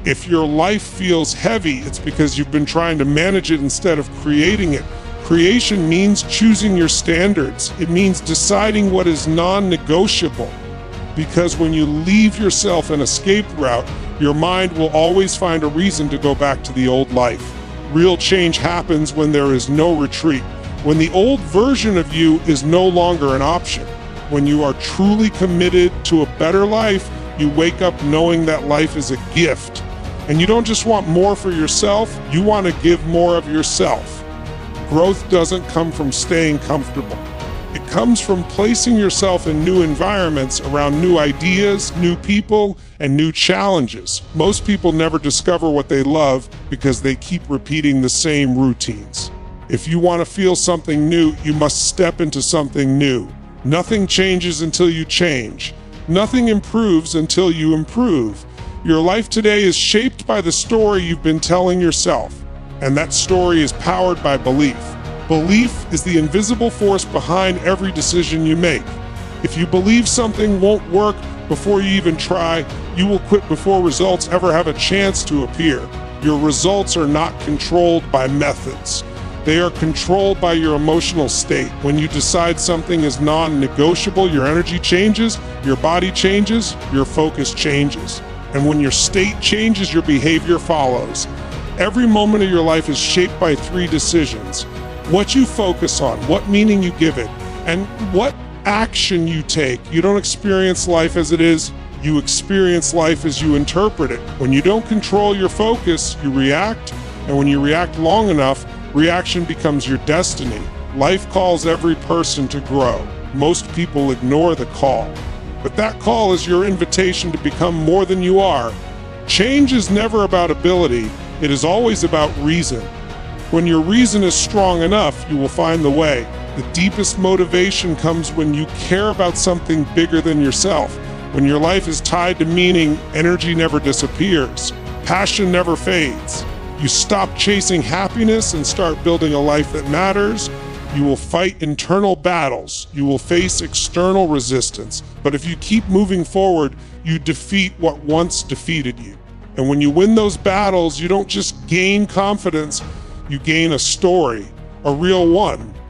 If your life feels heavy, it's because you've been trying to manage it instead of creating it. Creation means choosing your standards. It means deciding what is non-negotiable. Because when you leave yourself an escape route, your mind will always find a reason to go back to the old life. Real change happens when there is no retreat, when the old version of you is no longer an option. When you are truly committed to a better life, you wake up knowing that life is a gift. And you don't just want more for yourself, you want to give more of yourself. Growth doesn't come from staying comfortable. It comes from placing yourself in new environments around new ideas, new people, and new challenges. Most people never discover what they love because they keep repeating the same routines. If you want to feel something new, you must step into something new. Nothing changes until you change. Nothing improves until you improve. Your life today is shaped by the story you've been telling yourself, and that story is powered by belief. Belief is the invisible force behind every decision you make. If you believe something won't work before you even try, you will quit before results ever have a chance to appear. Your results are not controlled by methods. They are controlled by your emotional state. When you decide something is non-negotiable, your energy changes, your body changes, your focus changes. And when your state changes, your behavior follows. Every moment of your life is shaped by 3 decisions. What you focus on, what meaning you give it, and what action you take. You don't experience life as it is, you experience life as you interpret it. When you don't control your focus, you react, and when you react long enough, reaction becomes your destiny. Life calls every person to grow. Most people ignore the call, but that call is your invitation to become more than you are. Change is never about ability, it is always about reason. When your reason is strong enough, you will find the way. The deepest motivation comes when you care about something bigger than yourself. When your life is tied to meaning, energy never disappears. Passion never fades. You stop chasing happiness and start building a life that matters. You will fight internal battles. You will face external resistance. But if you keep moving forward, you defeat what once defeated you. And when you win those battles, you don't just gain confidence, you gain a story, a real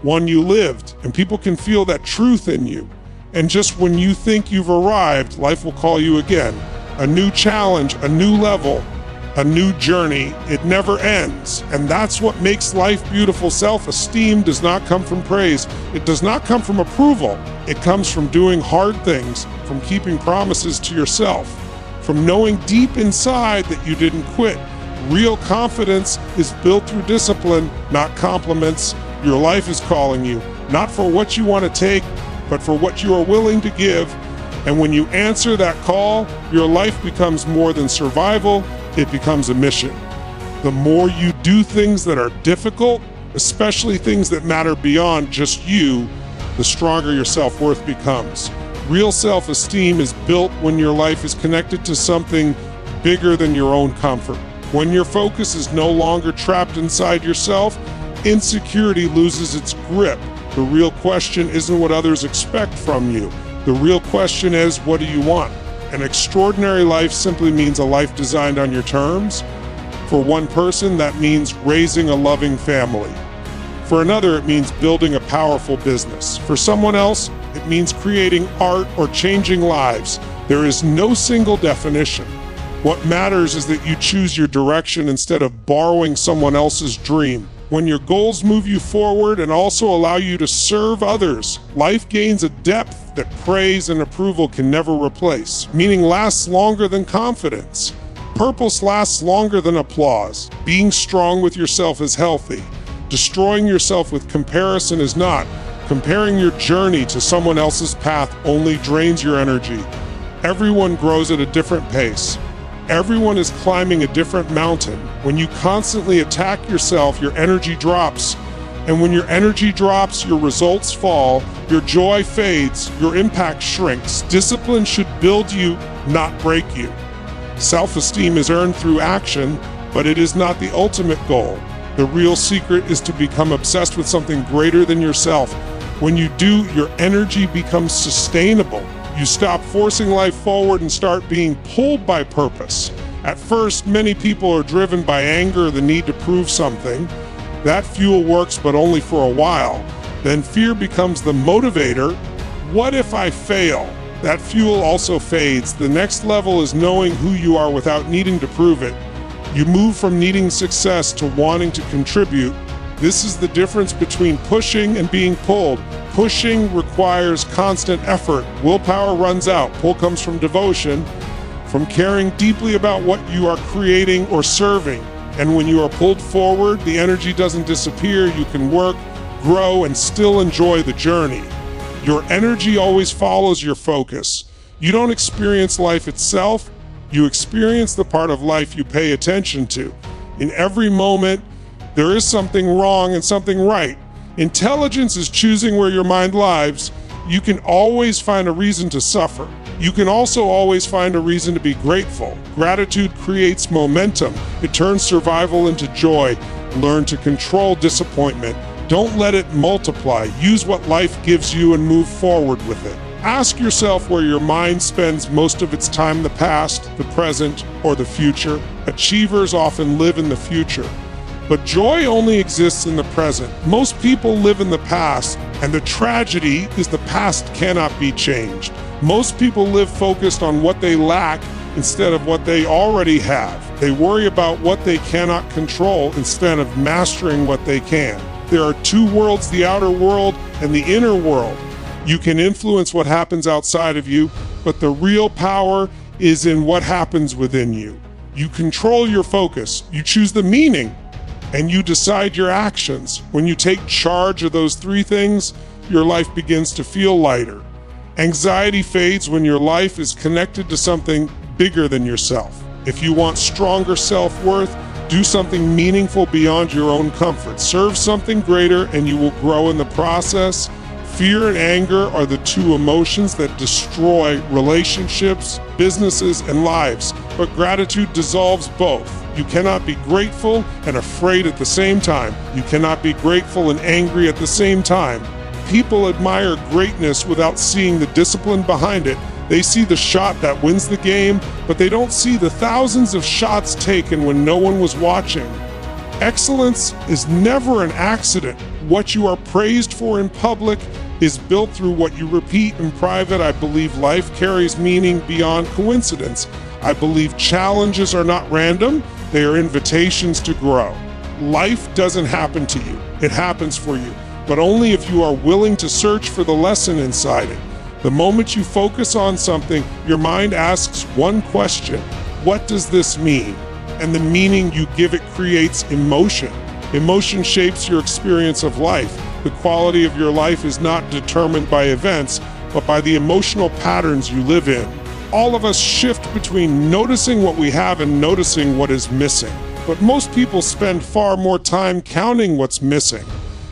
one you lived, and people can feel that truth in you. And just when you think you've arrived, life will call you again. A new challenge, a new level, a new journey. It never ends. And that's what makes life beautiful. Self-esteem does not come from praise. It does not come from approval. It comes from doing hard things, from keeping promises to yourself, from knowing deep inside that you didn't quit. Real confidence is built through discipline, not compliments. Your life is calling you, not for what you want to take, but for what you are willing to give. And when you answer that call, your life becomes more than survival, it becomes a mission. The more you do things that are difficult, especially things that matter beyond just you, the stronger your self-worth becomes. Real self-esteem is built when your life is connected to something bigger than your own comfort. When your focus is no longer trapped inside yourself, insecurity loses its grip. The real question isn't what others expect from you. The real question is, what do you want? An extraordinary life simply means a life designed on your terms. For one person, that means raising a loving family. For another, it means building a powerful business. For someone else, it means creating art or changing lives. There is no single definition. What matters is that you choose your direction instead of borrowing someone else's dream. When your goals move you forward and also allow you to serve others, life gains a depth that praise and approval can never replace. Meaning lasts longer than confidence. Purpose lasts longer than applause. Being strong with yourself is healthy. Destroying yourself with comparison is not. Comparing your journey to someone else's path only drains your energy. Everyone grows at a different pace. Everyone is climbing a different mountain. When you constantly attack yourself, your energy drops. And when your energy drops, your results fall, your joy fades, your impact shrinks. Discipline should build you, not break you. Self-esteem is earned through action, but it is not the ultimate goal. The real secret is to become obsessed with something greater than yourself. When you do, your energy becomes sustainable. You stop forcing life forward and start being pulled by purpose. At first, many people are driven by anger or the need to prove something. That fuel works, but only for a while. Then fear becomes the motivator. What if I fail? That fuel also fades. The next level is knowing who you are without needing to prove it. You move from needing success to wanting to contribute. This is the difference between pushing and being pulled. Pushing requires constant effort. Willpower runs out. Pull comes from devotion, from caring deeply about what you are creating or serving. And when you are pulled forward, the energy doesn't disappear. You can work, grow, and still enjoy the journey. Your energy always follows your focus. You don't experience life itself. You experience the part of life you pay attention to. In every moment, there is something wrong and something right. Intelligence is choosing where your mind lives. You can always find a reason to suffer. You can also always find a reason to be grateful. Gratitude creates momentum. It turns survival into joy. Learn to control disappointment. Don't let it multiply. Use what life gives you and move forward with it. Ask yourself where your mind spends most of its time: the past, the present, or the future. Achievers often live in the future, but joy only exists in the present. Most people live in the past, and the tragedy is the past cannot be changed. Most people live focused on what they lack instead of what they already have. They worry about what they cannot control instead of mastering what they can. There are two worlds, the outer world and the inner world. You can influence what happens outside of you, but the real power is in what happens within you. You control your focus, you choose the meaning, and you decide your actions. When you take charge of those three things, your life begins to feel lighter. Anxiety fades when your life is connected to something bigger than yourself. If you want stronger self-worth, do something meaningful beyond your own comfort. Serve something greater and you will grow in the process. Fear and anger are the two emotions that destroy relationships, businesses, and lives, but gratitude dissolves both. You cannot be grateful and afraid at the same time. You cannot be grateful and angry at the same time. People admire greatness without seeing the discipline behind it. They see the shot that wins the game, but they don't see the thousands of shots taken when no one was watching. Excellence is never an accident. What you are praised for in public is built through what you repeat in private. I believe life carries meaning beyond coincidence. I believe challenges are not random, they are invitations to grow. Life doesn't happen to you, it happens for you, but only if you are willing to search for the lesson inside it. The moment you focus on something, your mind asks one question: what does this mean? And the meaning you give it creates emotion. Emotion shapes your experience of life. The quality of your life is not determined by events, but by the emotional patterns you live in. All of us shift between noticing what we have and noticing what is missing. But most people spend far more time counting what's missing,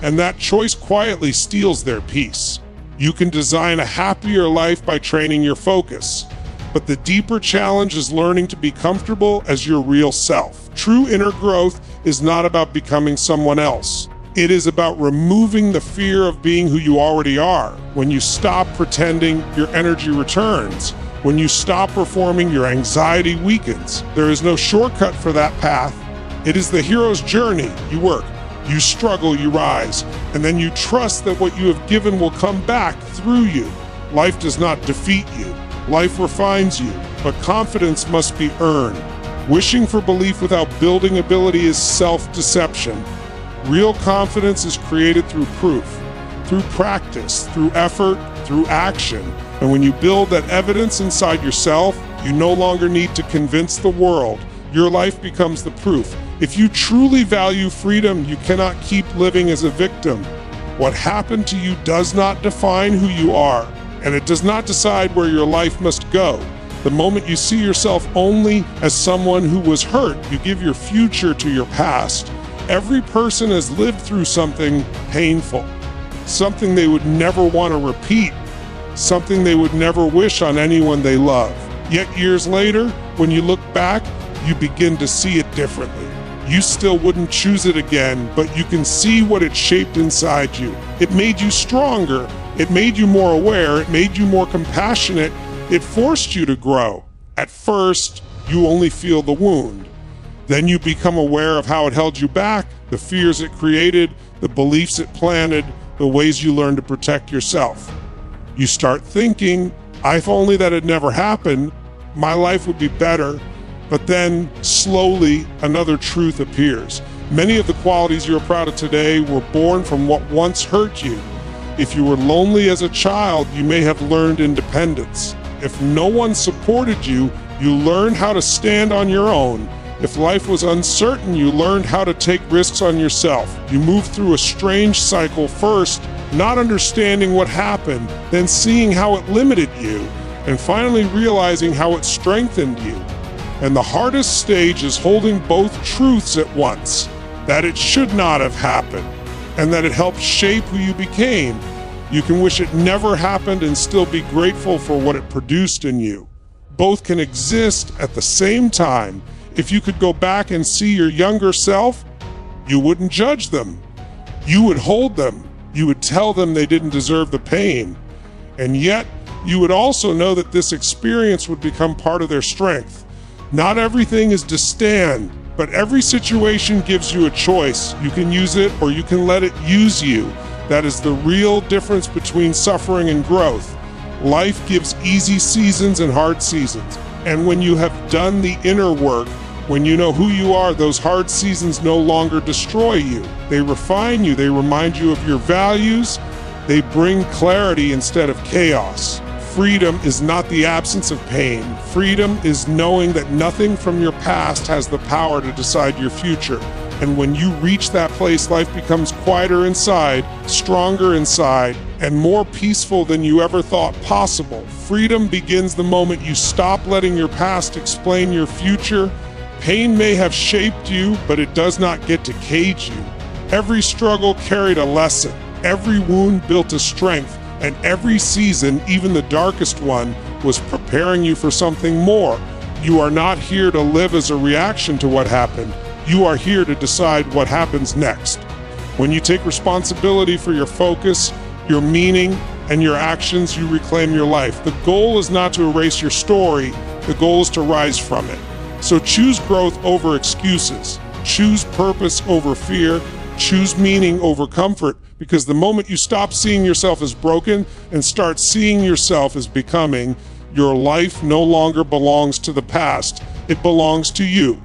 and that choice quietly steals their peace. You can design a happier life by training your focus, but the deeper challenge is learning to be comfortable as your real self. True inner growth is not about becoming someone else. It is about removing the fear of being who you already are. When you stop pretending, your energy returns. When you stop performing, your anxiety weakens. There is no shortcut for that path. It is the hero's journey. You work, you struggle, you rise, and then you trust that what you have given will come back through you. Life does not defeat you. Life refines you, but confidence must be earned. Wishing for belief without building ability is self-deception. Real confidence is created through proof, through practice, through effort, through action. And when you build that evidence inside yourself, you no longer need to convince the world. Your life becomes the proof. If you truly value freedom, you cannot keep living as a victim. What happened to you does not define who you are, and it does not decide where your life must go. The moment you see yourself only as someone who was hurt, you give your future to your past. Every person has lived through something painful, something they would never want to repeat, something they would never wish on anyone they love. Yet years later, when you look back, you begin to see it differently. You still wouldn't choose it again, but you can see what it shaped inside you. It made you stronger. It made you more aware. It made you more compassionate. It forced you to grow. At first, You only feel the wound. Then you become aware of how it held you back, the fears it created, the beliefs it planted, the ways you learned to protect yourself. You start thinking, if only that had never happened, my life would be better. But then, slowly, another truth appears. Many of the qualities you're proud of today were born from what once hurt you. If you were lonely as a child, you may have learned independence. If no one supported you, you learned how to stand on your own. If life was uncertain, you learned how to take risks on yourself. You moved through a strange cycle first, not understanding what happened, then seeing how it limited you, and finally realizing how it strengthened you. And the hardest stage is holding both truths at once, that it should not have happened, and that it helped shape who you became. You can wish it never happened and still be grateful for what it produced in you. Both can exist at the same time. If you could go back and see your younger self, you wouldn't judge them. You would hold them. You would tell them they didn't deserve the pain. And yet, you would also know that this experience would become part of their strength. Not everything is to stand, but every situation gives you a choice. You can use it or you can let it use you. That is the real difference between suffering and growth. Life gives easy seasons and hard seasons. And when you have done the inner work, when you know who you are, those hard seasons no longer destroy you. They refine you. They remind you of your values. They bring clarity instead of chaos. Freedom is not the absence of pain. Freedom is knowing that nothing from your past has the power to decide your future. And when you reach that place, life becomes quieter inside, stronger inside, and more peaceful than you ever thought possible. Freedom begins the moment you stop letting your past explain your future. Pain may have shaped you, but it does not get to cage you. Every struggle carried a lesson. Every wound built a strength. And every season, even the darkest one, was preparing you for something more. You are not here to live as a reaction to what happened. You are here to decide what happens next. When you take responsibility for your focus, your meaning, and your actions, you reclaim your life. The goal is not to erase your story. The goal is to rise from it. So choose growth over excuses. Choose purpose over fear. Choose meaning over comfort, because the moment you stop seeing yourself as broken and start seeing yourself as becoming, your life no longer belongs to the past. It belongs to you.